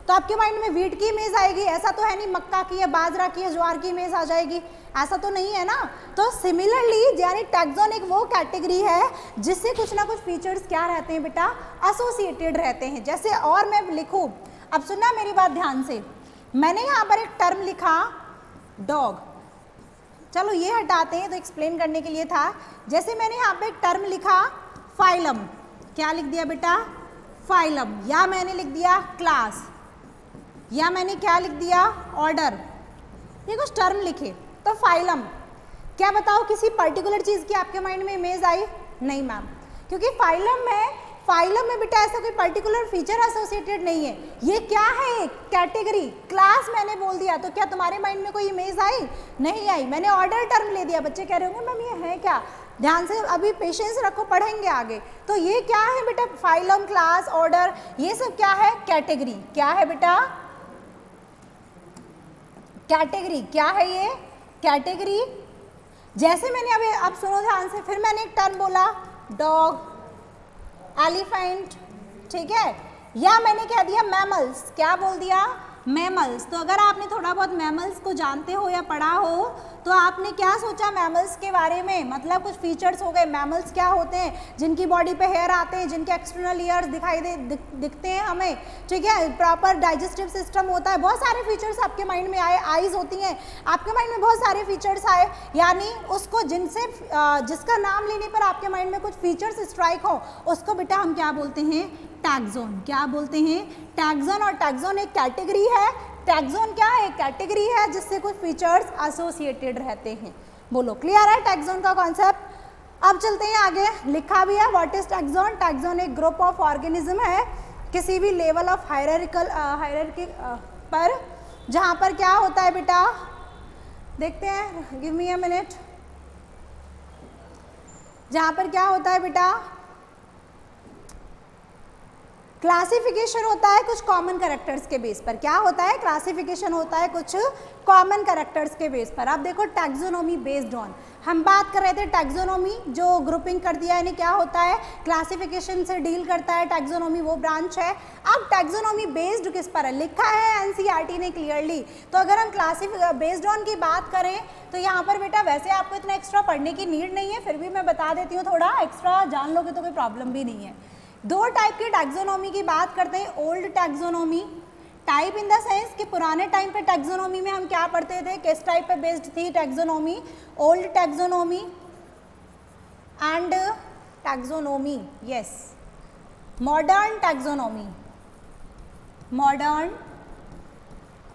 तो आपके माइंड में व्हीट की इमेज आएगी। ऐसा तो है नहीं मक्का की या बाजरा की या ज्वार की इमेज आ जाएगी, ऐसा तो नहीं है ना। तो सिमिलरली यानी टैक्सोन एक वो कैटेगरी है जिससे कुछ ना कुछ फीचर्स क्या रहते हैं बेटा, एसोसिएटेड रहते हैं। जैसे और मैं लिखूं, अब सुनना मेरी बात ध्यान से, मैंने यहाँ पर एक टर्म लिखा डॉग, चलो ये हटाते हैं तो एक्सप्लेन करने के लिए था। जैसे मैंने यहाँ पे एक टर्म लिखा फाइलम, क्या लिख दिया बेटा, फाइलम, या मैंने लिख दिया क्लास, या मैंने क्या लिख दिया, ऑर्डर, ये कुछ टर्म लिखे। तो फाइलम, क्या बताओ किसी पर्टिकुलर चीज़ की आपके माइंड में इमेज आई, नहीं मैम, क्योंकि फाइलम में बेटा ऐसा कोई पर्टिकुलर फीचर एसोसिएटेड नहीं है। ये क्या है, कैटेगरी। क्लास मैंने बोल दिया तो क्या तुम्हारे माइंड में कोई इमेज आई, नहीं आई। मैंने ऑर्डर टर्म ले दिया, बच्चे कह रहे होंगे मैम ये है क्या, ध्यान से अभी पेशेंस रखो, पढ़ेंगे आगे। तो ये क्या है बेटा, फाइलम, क्लास, ऑर्डर, ये सब क्या है, कैटेगरी। क्या है बेटा, कैटेगरी। क्या है ये, कैटेगरी। जैसे मैंने अभी, अब सुनो ध्यान से, फिर मैंने एक टर्म बोला डॉग, एलिफेंट, ठीक है, या मैंने कह दिया मैमल्स, क्या बोल दिया, मैमल्स। तो अगर आपने थोड़ा बहुत मैमल्स को जानते हो या पढ़ा हो तो आपने क्या सोचा मैमल्स के बारे में, मतलब कुछ फीचर्स हो गए। मैमल्स क्या होते हैं, जिनकी बॉडी पे हेयर आते हैं, जिनके एक्सटर्नल ईयर्स दिखते हैं हमें, ठीक है, प्रॉपर डाइजेस्टिव सिस्टम होता है, बहुत सारे फीचर्स आपके माइंड में आए, आईज होती हैं आपके माइंड में, बहुत सारे फीचर्स आए। यानी उसको जिसका नाम लेने पर आपके माइंड में कुछ फीचर्स स्ट्राइक हो, उसको बेटा हम क्या बोलते हैं, टैक्सोन। क्या बोलते हैं, टैक्सोन। और टैक्सोन एक कैटेगरी है। टैक्सोन क्या है, एक कैटेगरी है जिससे कुछ फीचर्स एसोसिएटेड रहते हैं। बोलो क्लियर है टैक्सोन का कॉन्सेप्ट। अब चलते हैं आगे, लिखा भी है व्हाट इज टैक्सोन। टैक्सोन एक ग्रुप ऑफ ऑर्गेनिज्म है किसी भी लेवल ऑफ हायरार्की पर, जहाँ पर क्या होता है बेटा, देखते हैं, गिव मी अ मिनट, जहाँ पर क्या होता है बेटा, क्लासिफिकेशन होता है कुछ कॉमन कैरेक्टर्स के बेस पर। क्या होता है, क्लासिफिकेशन होता है कुछ कॉमन कैरेक्टर्स के बेस पर। अब देखो टैक्सोनॉमी बेस्ड ऑन, हम बात कर रहे थे टैक्सोनॉमी, जो ग्रुपिंग कर दिया यानी क्या होता है, क्लासिफिकेशन से डील करता है टैक्सोनॉमी, वो ब्रांच है। अब टैक्सोनॉमी बेस्ड किस पर है, लिखा है एनसीईआरटी ने क्लियरली। तो अगर हम बेस्ड ऑन की बात करें तो यहाँ पर बेटा वैसे आपको इतना एक्स्ट्रा पढ़ने की नीड नहीं है, फिर भी मैं बता देती हूँ, थोड़ा एक्स्ट्रा जान लोगे तो कोई प्रॉब्लम भी नहीं है। दो टाइप की टैक्सोनॉमी की बात करते हैं, old taxonomy, type in the sense कि पुराने टाइम पे टैक्सोनॉमी में हम क्या पढ़ते थे, किस टाइप पे बेस्ड थी taxonomy, old taxonomy and taxonomy, yes, modern taxonomy, modern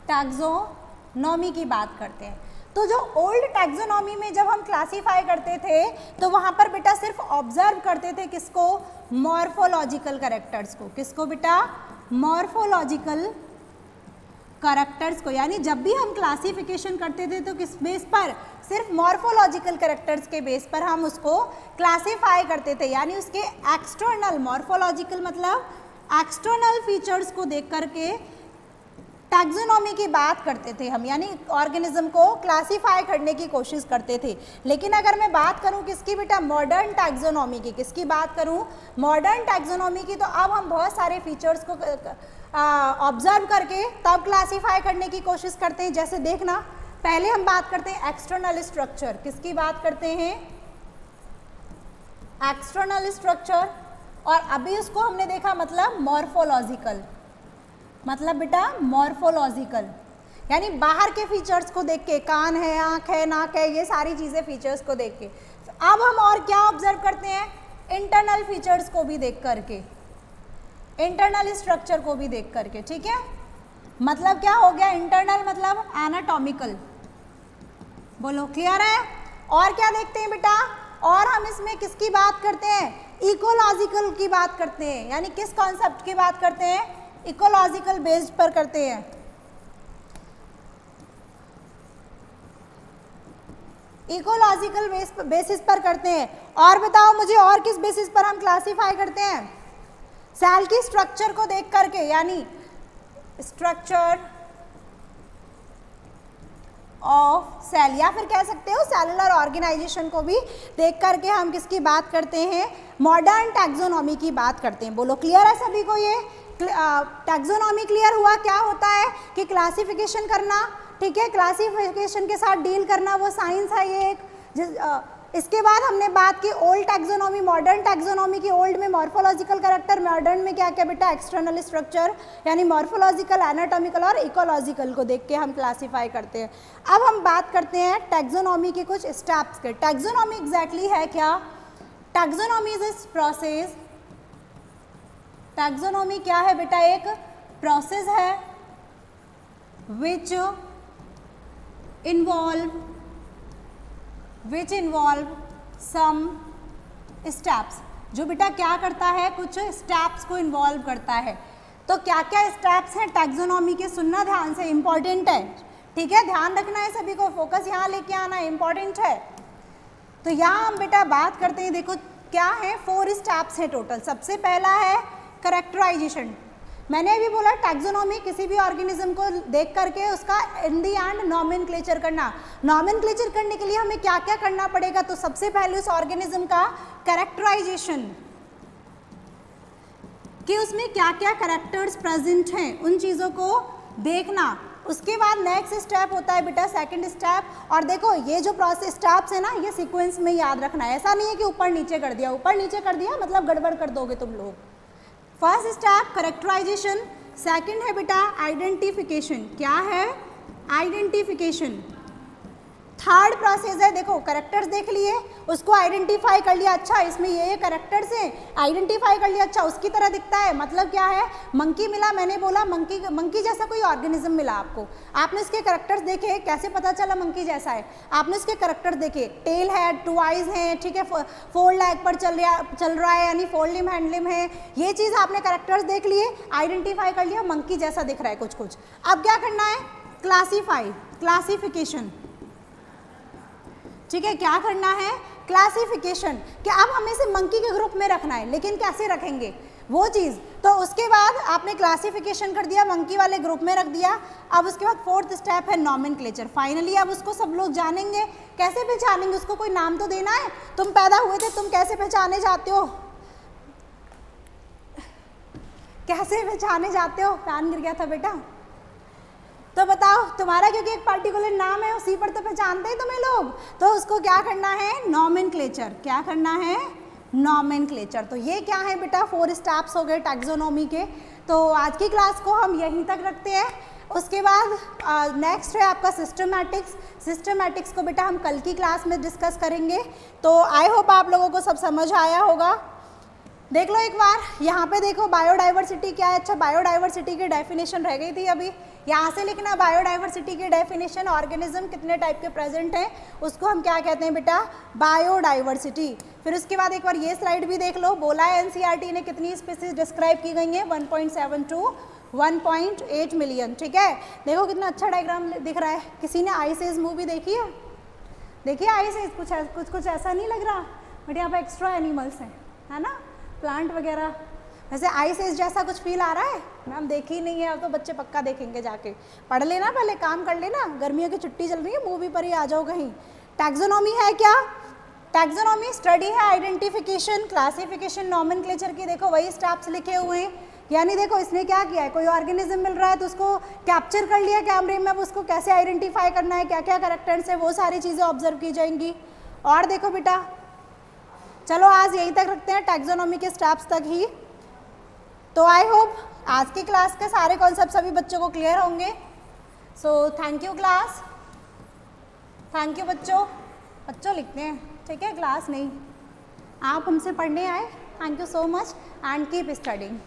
taxonomy की बात करते हैं। तो जो ओल्ड टैक्सोनॉमी में जब हम क्लासीफाई करते थे तो वहाँ पर बेटा सिर्फ ऑब्जर्व करते थे किसको, मॉर्फोलॉजिकल कैरेक्टर्स को, किसको बेटा, मॉर्फोलॉजिकल कैरेक्टर्स को। यानी जब भी हम क्लासिफिकेशन करते थे तो किस बेस पर, सिर्फ मॉर्फोलॉजिकल कैरेक्टर्स के बेस पर हम उसको क्लासिफाई करते थे, यानी उसके एक्सटर्नल, मॉर्फोलॉजिकल मतलब एक्सटर्नल फीचर्स को देख करके टैक्सोनॉमी की बात करते थे हम, यानी ऑर्गेनिज्म को क्लासिफाई करने की कोशिश करते थे। लेकिन अगर मैं बात करूं किसकी बेटा, मॉडर्न टैक्सोनॉमी की, किसकी बात करूं, मॉडर्न टैक्सोनॉमी की, तो अब हम बहुत सारे फीचर्स को ऑब्जर्व करके तब क्लासिफाई करने की कोशिश करते हैं। जैसे देखना, पहले हम बात करते हैं एक्सटर्नल स्ट्रक्चर, किसकी बात करते हैं, एक्सटर्नल स्ट्रक्चर, और अभी उसको हमने देखा मतलब मॉर्फोलॉजिकल, मतलब बेटा मॉर्फोलॉजिकल, यानी बाहर के फीचर्स को देख के, कान है, आँख है, नाक है, ये सारी चीज़ें फीचर्स को देख के। अब हम और क्या ऑब्जर्व करते हैं, इंटरनल फीचर्स को भी देख करके, इंटरनल स्ट्रक्चर को भी देख करके, ठीक है। मतलब क्या हो गया, इंटरनल मतलब एनाटॉमिकल, बोलो क्लियर है। और क्या देखते हैं बेटा, और हम इसमें किसकी बात करते हैं, इकोलॉजिकल की बात करते हैं, यानी किस कॉन्सेप्ट की बात करते हैं, इकोलॉजिकल बेस्ड पर करते हैं। इकोलॉजिकल बेसिस पर करते हैं। और बताओ मुझे, और किस बेसिस पर हम क्लासिफाई करते हैं, सेल की स्ट्रक्चर को देख करके, यानी स्ट्रक्चर ऑफ सेल, या फिर कह सकते हो सेलुलर ऑर्गेनाइजेशन को भी देख करके हम किसकी बात करते हैं, मॉडर्न टैक्सोनॉमी की बात करते हैं। बोलो क्लियर है सभी को, ये टैक्सोनॉमी क्लियर हुआ। क्या होता है कि क्लासिफिकेशन करना, ठीक है, क्लासिफिकेशन के साथ डील करना, वो साइंस है ये एक। इसके बाद हमने बात की ओल्ड टैक्सोनॉमी, मॉडर्न टैक्सोनॉमी की। ओल्ड में मॉर्फोलॉजिकल कैरेक्टर, मॉडर्न में क्या क्या बेटा, एक्सटर्नल स्ट्रक्चर, यानी मॉर्फोलॉजिकल, एनाटॉमिकल और इकोलॉजिकल को देख के हम क्लासीफाई करते हैं। अब हम बात करते हैं टैक्सोनॉमी के कुछ स्टेप्स के। टैक्सोनॉमी एग्जैक्टली है क्या, टैक्सोनॉमी इज इस प्रोसेस, टैक्सोनॉमी क्या है बेटा, एक प्रोसेस है विच इन्वॉल्व सम स्टेप्स, जो बेटा क्या करता है, कुछ स्टेप्स को इन्वॉल्व करता है। तो क्या क्या स्टेप्स हैं टैक्सोनॉमी के, सुनना ध्यान से, इंपॉर्टेंट है, ठीक है, ध्यान रखना है सभी को, फोकस यहाँ लेके आना है, इंपॉर्टेंट है। तो यहाँ हम बेटा बात करते हैं, देखो क्या है, 4 स्टेप्स हैं टोटल। सबसे पहला है कैरेक्टराइजेशन। मैंने अभी बोला टैक्सोनॉमी किसी भी ऑर्गेनिज्म को देख करके उसका इन दी एंड नॉमेनक्लेचर करना। नॉमेनक्लेचर करने के लिए हमें क्या क्या करना पड़ेगा, तो सबसे पहले उस ऑर्गेनिज्म का कैरेक्टराइजेशन, कि उसमें क्या क्या कैरेक्टर्स प्रेजेंट हैं, उन चीज़ों को देखना। उसके बाद नेक्स्ट स्टेप होता है बेटा सेकंड स्टेप। और देखो ये जो प्रोसेस स्टेप्स है ना, ये सीक्वेंस में याद रखना है, ऐसा नहीं है कि ऊपर नीचे कर दिया, ऊपर नीचे कर दिया मतलब गड़बड़ कर दोगे तुम लोग। फर्स्ट स्टेप कैरेक्टराइजेशन, सेकंड है बेटा आइडेंटिफिकेशन। क्या है, आइडेंटिफिकेशन। थर्ड प्रोसेस है, देखो कैरेक्टर्स देख लिए, उसको आइडेंटिफाई कर लिया, अच्छा इसमें ये कैरेक्टर्स हैं, आइडेंटिफाई कर लिया, अच्छा उसकी तरह दिखता है, मतलब क्या है, मंकी मिला, मैंने बोला मंकी जैसा कोई ऑर्गेनिज्म मिला आपको, आपने इसके कैरेक्टर्स देखे, कैसे पता चला मंकी जैसा है, आपने इसके कैरेक्टर्स देखे, टेल है, 2 आइज हैं, ठीक है, 4 लेग पर चल रहा है, यानी 4 लिम्ब हैंड लिम्ब है, ये चीज़ आपने कैरेक्टर्स देख लिए, आइडेंटिफाई कर लिया, मंकी जैसा दिख रहा है कुछ कुछ। अब क्या करना है, क्लासिफिकेशन, ठीक है, क्या करना है, क्लासिफिकेशन, कि अब हमें इसे मंकी के ग्रुप में रखना है, लेकिन कैसे रखेंगे, वो चीज़। तो उसके बाद आपने क्लासिफिकेशन कर दिया, मंकी वाले ग्रुप में रख दिया। अब उसके बाद फोर्थ स्टेप है नॉमेनक्लेचर। फाइनली अब उसको सब लोग जानेंगे। कैसे पहचानेंगे उसको? कोई नाम तो देना है। तुम पैदा हुए थे, तुम कैसे पहचाने जाते हो? कैसे पहचाने जाते हो? फैन गिर गया था बेटा, तो बताओ तुम्हारा, क्योंकि एक पार्टिकुलर नाम है उसी पर तो पहचानते हैं तुम्हें लोग। तो उसको क्या करना है? नॉमेनक्लेचर। क्या करना है? नॉमेनक्लेचर। तो ये क्या है बेटा? 4 स्टेप्स हो गए टैक्सोनॉमी के। तो आज की क्लास को हम यहीं तक रखते हैं। उसके बाद नेक्स्ट है आपका सिस्टमैटिक्स। सिस्टमैटिक्स को बेटा हम कल की क्लास में डिस्कस करेंगे। तो आई होप आप लोगों को सब समझ आया होगा। देख लो एक बार, यहाँ पे देखो बायोडाइवर्सिटी क्या है। अच्छा, बायोडाइवर्सिटी की डेफिनेशन रह गई थी अभी, यहाँ से लिखना बायोडाइवर्सिटी की डेफिनेशन। ऑर्गेनिज्म कितने टाइप के प्रेजेंट हैं उसको हम क्या कहते हैं बेटा? बायोडाइवर्सिटी। फिर उसके बाद एक बार ये स्लाइड भी देख लो, बोला है एनसीईआरटी ने कितनी स्पीसीज डिस्क्राइब की गई हैं, 1.7 to 1.8 मिलियन। ठीक है, देखो कितना अच्छा डायग्राम दिख रहा है। किसी ने आइस एज मूवी देखी है? देखिए आइस एज, कुछ ऐसा नहीं लग रहा, बट यहाँ पर एक्स्ट्रा एनिमल्स हैं, है ना, प्लांट वगैरह। वैसे आइस एज जैसा कुछ फील आ रहा है? मैम देखी नहीं है, अब तो बच्चे पक्का देखेंगे, जाके पढ़ लेना, पहले काम कर लेना। गर्मियों की छुट्टी चल रही है, मूवी पर ही आ जाओ कहीं। टैक्सोनॉमी है क्या? टैक्सोनॉमी स्टडी है आइडेंटिफिकेशन, क्लासिफिकेशन, नॉमेनक्लेचर की देखो वही स्टेप्स लिखे हुए हैं। यानी देखो इसने क्या किया है, कोई ऑर्गेनिज्म मिल रहा है तो उसको कैप्चर कर लिया कैमरे में, अब उसको कैसे आइडेंटिफाई करना है, क्या क्या कैरेक्टर्स है, वो सारी चीज़ें ऑब्जर्व की जाएंगी। और देखो बेटा, चलो आज यहीं तक रखते हैं, टैक्सोनॉमी के स्टेप्स तक ही। तो आई होप आज की क्लास के सारे कॉन्सेप्ट सभी बच्चों को क्लियर होंगे। So thank you class, thank you बच्चों। बच्चों लिखते हैं, ठीक है, क्लास नहीं। आप हमसे पढ़ने आए, thank you so much and keep studying.